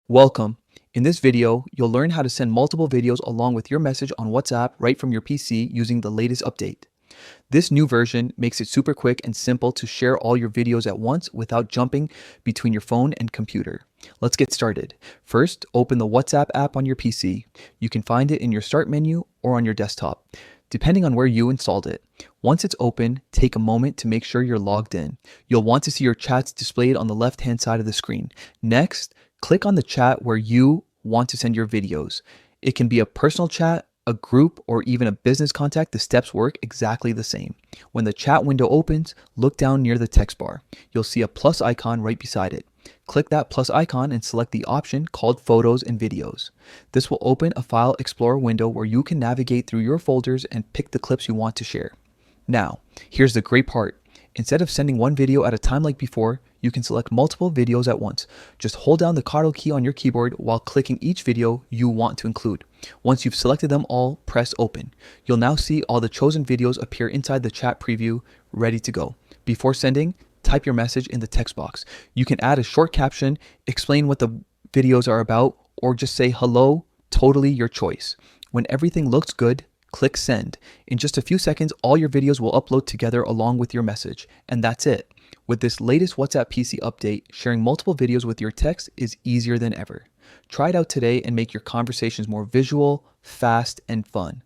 Welcome. In this video, you'll learn how to send multiple videos along with your message on WhatsApp right from your PC using the latest update. This new version makes it super quick and simple to share all your videos at once without jumping between your phone and computer. Let's get started. First, open the WhatsApp app on your PC. You can find it in your Start menu or on your desktop, depending on where you installed it. Once it's open, take a moment to make sure you're logged in. You'll want to see your chats displayed on the left-hand side of the screen. Next, click on the chat where you want to send your videos. It can be a personal chat, a group, or even a business contact. The steps work exactly the same. When the chat window opens, look down near the text bar. You'll see a plus icon right beside it. Click that plus icon and select the option called Photos and Videos. This will open a File Explorer window where you can navigate through your folders and pick the clips you want to share. Now, here's the great part. Instead of sending one video at a time like before, you can select multiple videos at once. Just hold down the Ctrl key on your keyboard while clicking each video you want to include. Once you've selected them all, press open. You'll now see all the chosen videos appear inside the chat preview, ready to go. Before sending, type your message in the text box. You can add a short caption, explain what the videos are about, or just say hello, totally your choice. When everything looks good, click send. In just a few seconds, all your videos will upload together along with your message. And that's it. With this latest WhatsApp PC update, sharing multiple videos with your text is easier than ever. Try it out today and make your conversations more visual, fast, and fun.